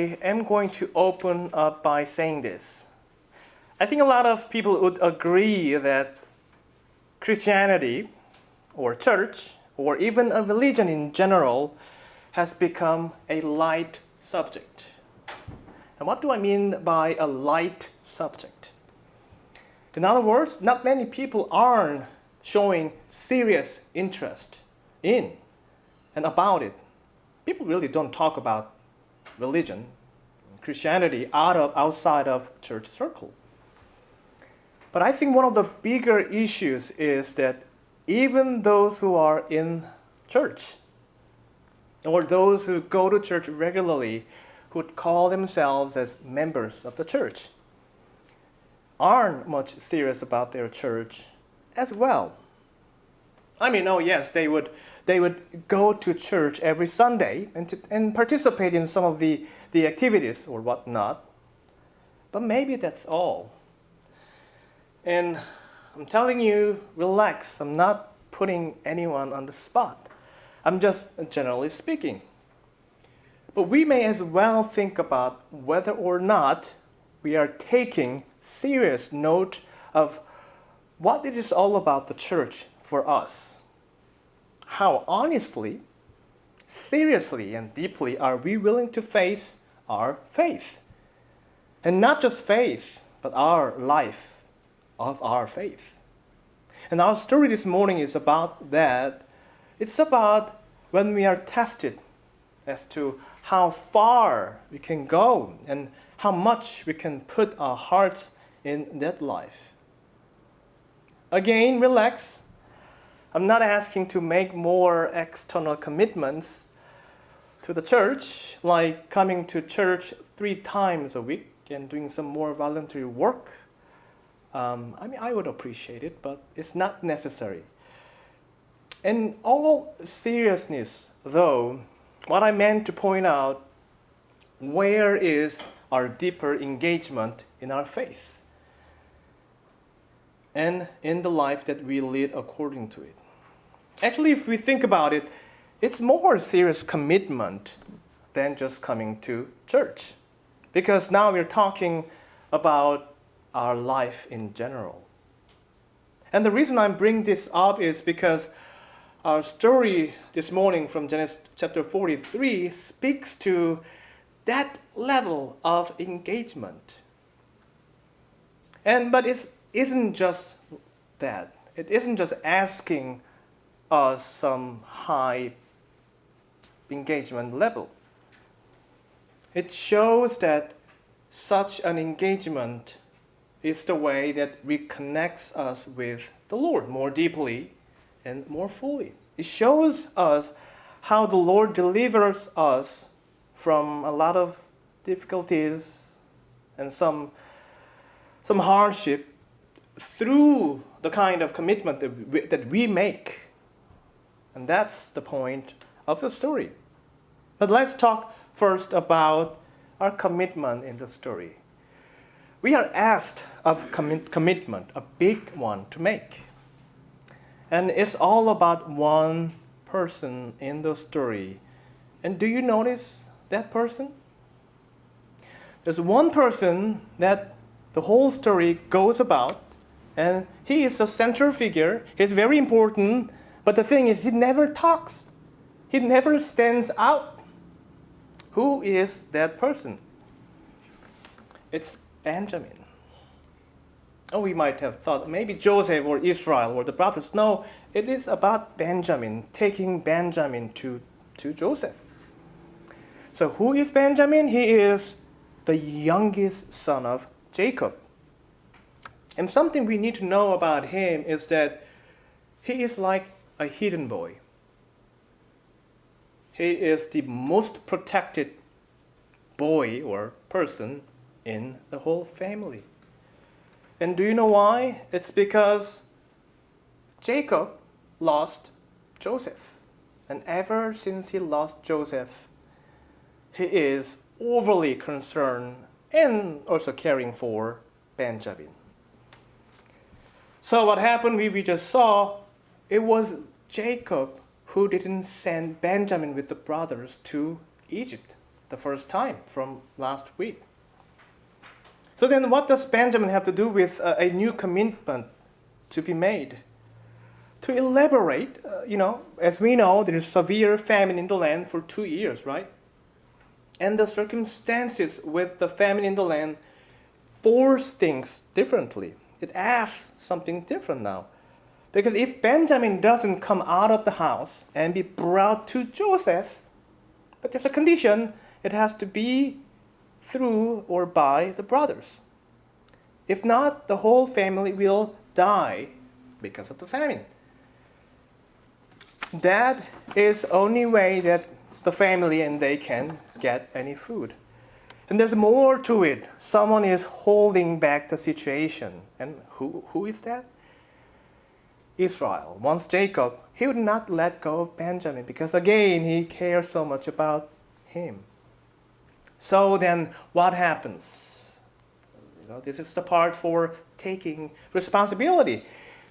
I am going to open up by saying this. I think a lot of people would agree that Christianity or church or even a religion in general has become a light subject. And what do I mean by a light subject? In other words, not many people are showing serious interest in and about it. People really don't talk about religion, Christianity outside of church circle. But I think one of the bigger issues is that even those who are in church or those who go to church regularly who would call themselves as members of the church aren't much serious about their church as well. I mean, oh yes, they would go to church every Sunday and participate in some of the activities or whatnot. But maybe that's all. And I'm telling you, relax. I'm not putting anyone on the spot. I'm just generally speaking. But we may as well think about whether or not we are taking serious note of what it is all about the church for us. How honestly, seriously, and deeply are we willing to face our faith? And not just faith, but our life of our faith. And our story this morning is about that. It's about when we are tested as to how far we can go and how much we can put our hearts in that life. Again, relax. I'm not asking to make more external commitments to the church, like coming to church 3 times a week and doing some more voluntary work. I would appreciate it, but it's not necessary. In all seriousness, though, what I meant to point out, where is our deeper engagement in our faith and in the life that we lead according to it? Actually, if we think about it, it's more serious commitment than just coming to church. Because now we're talking about our life in general. And the reason I'm bringing this up is because our story this morning from Genesis chapter 43 speaks to that level of engagement. But it isn't just that. It isn't just asking us some high engagement level. It shows that such an engagement is the way that reconnects us with the Lord more deeply and more fully. It shows us how the Lord delivers us from a lot of difficulties and some hardship through the kind of commitment that we make. And that's the point of the story. But let's talk first about our commitment in the story. We are asked of commitment, a big one to make. And it's all about one person in the story. And do you notice that person? There's one person that the whole story goes about, and he is the central figure. He's very important, but the thing is, he never talks. He never stands out. Who is that person? It's Benjamin. Oh, we might have thought maybe Joseph or Israel or the brothers. No, it is about Benjamin, taking Benjamin to Joseph. So who is Benjamin? He is the youngest son of Jacob. And something we need to know about him is that he is like a hidden boy. He is the most protected boy or person in the whole family. And do you know why? It's because Jacob lost Joseph. And ever since he lost Joseph, he is overly concerned and also caring for Benjamin. So what happened, we just saw, it was Jacob who didn't send Benjamin with the brothers to Egypt. the first time from last week. So then what does Benjamin have to do with a new commitment to be made? To elaborate, as we know, there is severe famine in the land for 2 years, right? And the circumstances with the famine in the land force things differently. It asks something different now. Because if Benjamin doesn't come out of the house and be brought to Joseph, but there's a condition, it has to be through or by the brothers. If not, the whole family will die because of the famine. That is the only way that the family and they can get any food. And there's more to it. Someone is holding back the situation. And who is that? Israel. Once Jacob, he would not let go of Benjamin because again, he cares so much about him. So then what happens? This is the part for taking responsibility.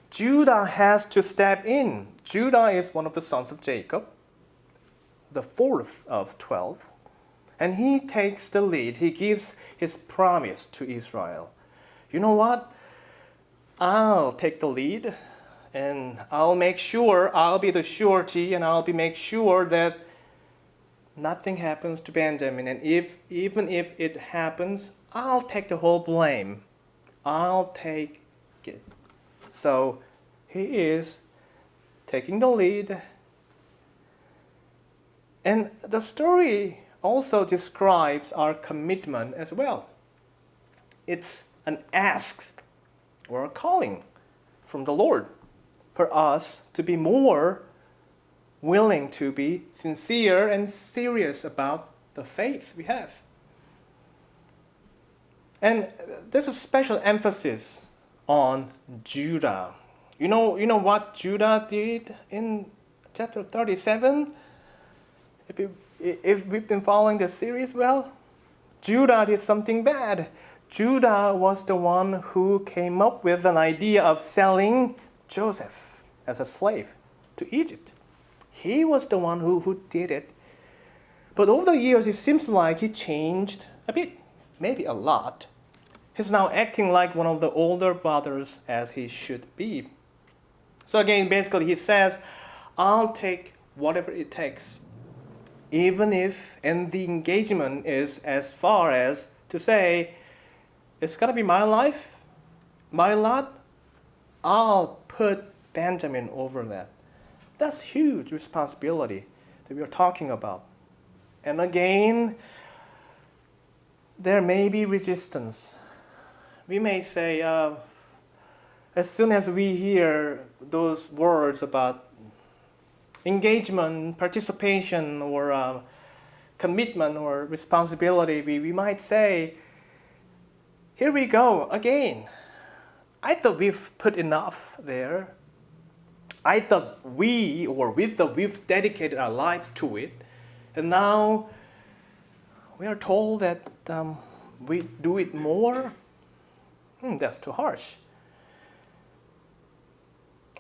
Judah has to step in. Judah is one of the sons of Jacob, the fourth of 12. And he takes the lead. He gives his promise to Israel. You know what? I'll take the lead and I'll make sure, I'll be the surety and make sure that nothing happens to Benjamin. And even if it happens, I'll take the whole blame. I'll take it. So he is taking the lead. And the story also describes our commitment as well. It's an ask or a calling from the Lord for us to be more willing to be sincere and serious about the faith we have. And there's a special emphasis on Judah. You know what Judah did in chapter 37? If we've been following this series well, Judah did something bad. Judah was the one who came up with an idea of selling Joseph as a slave to Egypt. He was the one who did it. But over the years, it seems like he changed a bit, maybe a lot. He's now acting like one of the older brothers as he should be. So again, basically he says, I'll take whatever it takes. Even if, and the engagement is as far as to say, it's going to be my life, my lot, I'll put Benjamin over that. That's huge responsibility that we are talking about. And again, there may be resistance. We may say, as soon as we hear those words about engagement, participation, or commitment or responsibility, we might say, here we go again. I thought we've put enough there. I thought we've dedicated our lives to it. And now we are told that we do it more. That's too harsh.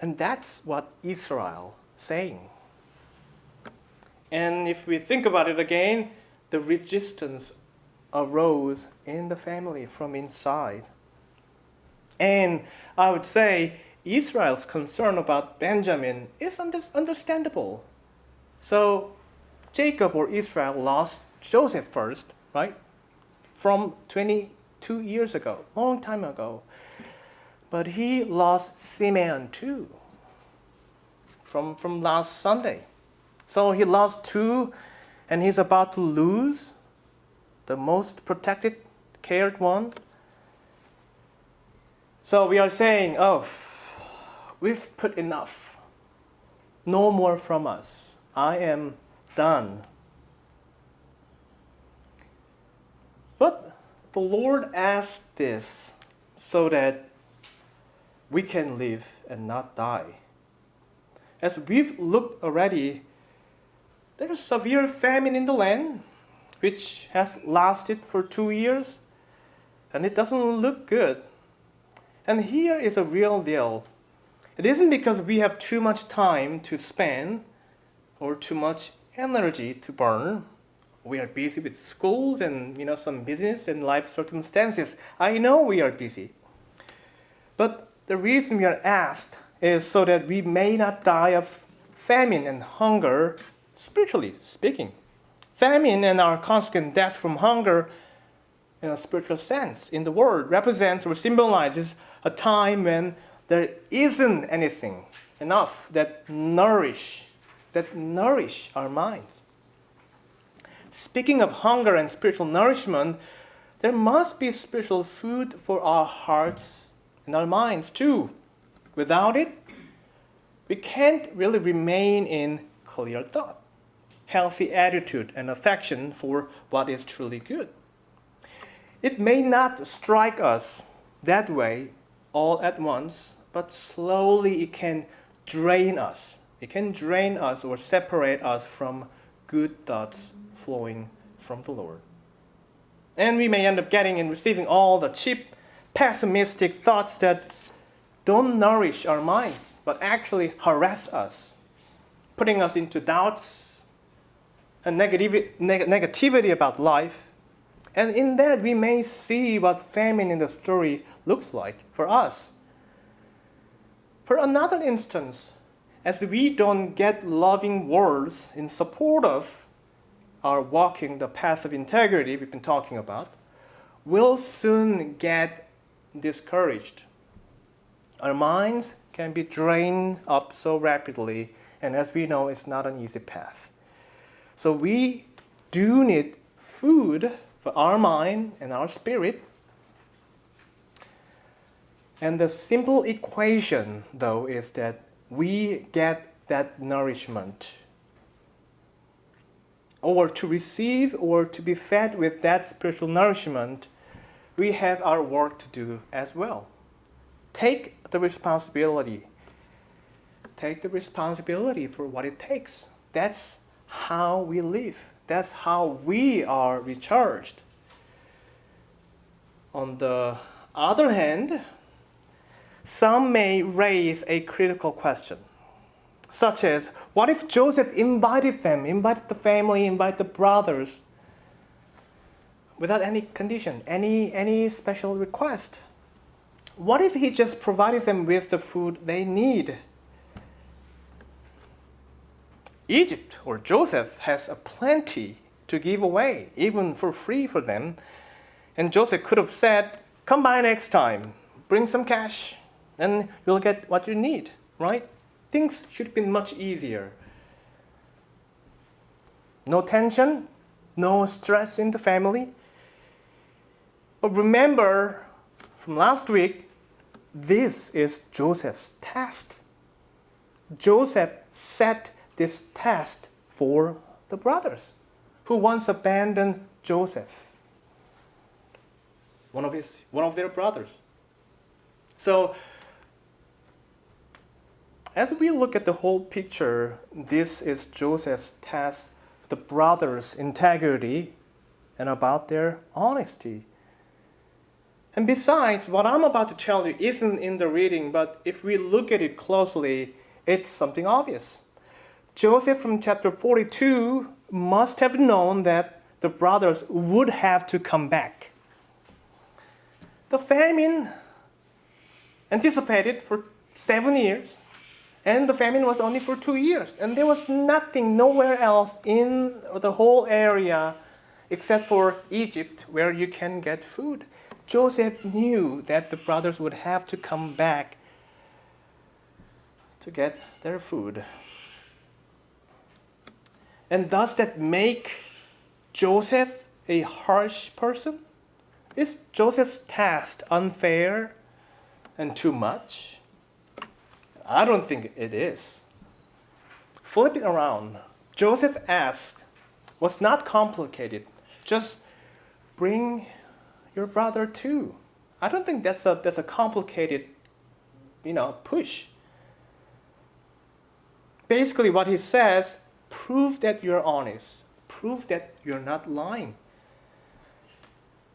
And that's what Israel saying. And if we think about it again, the resistance arose in the family from inside. And I would say Israel's concern about Benjamin is understandable. So Jacob or Israel lost Joseph first, right? From 22 years ago, long time ago. But he lost Simeon too, from last Sunday. So he lost two, and he's about to lose the most protected, cared one. So we are saying, we've put enough. No more from us. I am done. But the Lord asked this so that we can live and not die. As we've looked already, there is severe famine in the land, which has lasted for 2 years, and it doesn't look good. And here is a real deal. It isn't because we have too much time to spend or too much energy to burn We are busy with schools and some business and life circumstances. I know we are busy. But the reason we are asked is so that we may not die of famine and hunger, spiritually speaking. Famine and our consequent death from hunger, in a spiritual sense, in the world, represents or symbolizes a time when there isn't anything enough that nourish our minds. Speaking of hunger and spiritual nourishment, there must be spiritual food for our hearts and our minds too. Without it, we can't really remain in clear thought, healthy attitude, and affection for what is truly good. It may not strike us that way all at once, but slowly it can drain us. It can drain us or separate us from good thoughts flowing from the Lord. And we may end up getting and receiving all the cheap, pessimistic thoughts that don't nourish our minds, but actually harass us, putting us into doubts and negativity about life. And in that, we may see what famine in the story looks like for us. For another instance, as we don't get loving words in support of our walking the path of integrity we've been talking about, we'll soon get discouraged. Our minds can be drained up so rapidly, and as we know, it's not an easy path. So we do need food for our mind and our spirit. And the simple equation, though, is that we get that nourishment, or to receive or to be fed with that spiritual nourishment, we have our work to do as well. Take the responsibility. Take the responsibility for what it takes. That's how we live. That's how we are recharged. On the other hand, some may raise a critical question, such as, what if Joseph invited the family, invited the brothers, without any condition, any special request? What if he just provided them with the food they need? Egypt, or Joseph, has a plenty to give away, even for free for them. And Joseph could have said, come by next time, bring some cash, and you'll get what you need, right? Things should have been much easier. No tension, no stress in the family. But remember from last week, this is Joseph's test. Joseph set this test for the brothers who once abandoned Joseph, one of their brothers. So, as we look at the whole picture, this is Joseph's test of the brothers' integrity and about their honesty. And besides, what I'm about to tell you isn't in the reading, but if we look at it closely, it's something obvious. Joseph from chapter 42 must have known that the brothers would have to come back. The famine anticipated for 7 years, and the famine was only for 2 years. And there was nothing, nowhere else in the whole area except for Egypt where you can get food. Joseph knew that the brothers would have to come back to get their food. And does that make Joseph a harsh person? Is Joseph's task unfair and too much? I don't think it is. Flip it around. Joseph asked was not complicated. Just bring your brother too. I don't think that's a complicated, push. Basically what he says, prove that you're honest. Prove that you're not lying.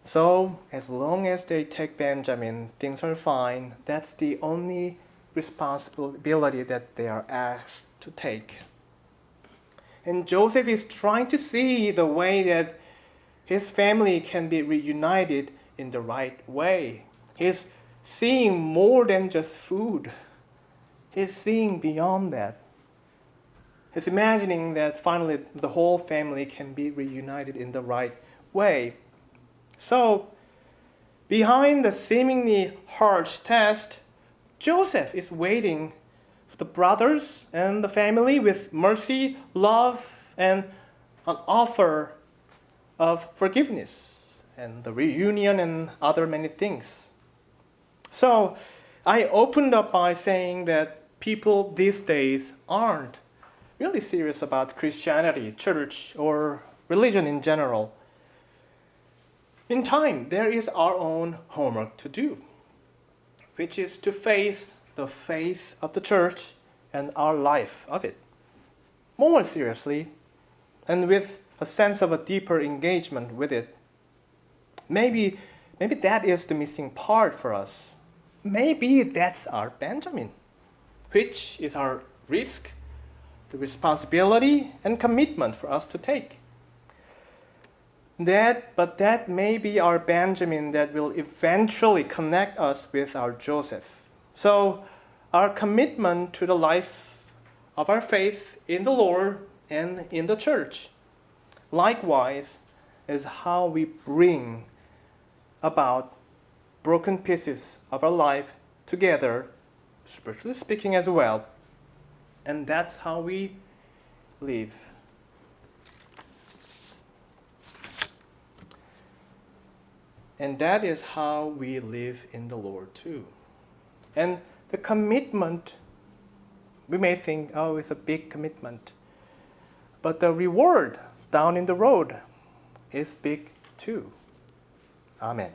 So as long as they take Benjamin, things are fine. That's the only responsibility that they are asked to take. And Joseph is trying to see the way that his family can be reunited in the right way. He's seeing more than just food. He's seeing beyond that. He's imagining that finally the whole family can be reunited in the right way. So, behind the seemingly harsh test, Joseph is waiting for the brothers and the family with mercy, love, and an offer of forgiveness and the reunion and other many things. So, I opened up by saying that people these days aren't really serious about Christianity, church, or religion in general. In time, there is our own homework to do, which is to face the faith of the church and our life of it more seriously and with a sense of a deeper engagement with it. Maybe that is the missing part for us. Maybe that's our Benjamin, which is our risk, the responsibility and commitment for us to take. But that may be our Benjamin that will eventually connect us with our Joseph. So our commitment to the life of our faith in the Lord and in the church, likewise, is how we bring about broken pieces of our life together, spiritually speaking as well. And that's how we live. And that is how we live in the Lord too. And the commitment, we may think, oh, it's a big commitment. But the reward down in the road is big too. Amen.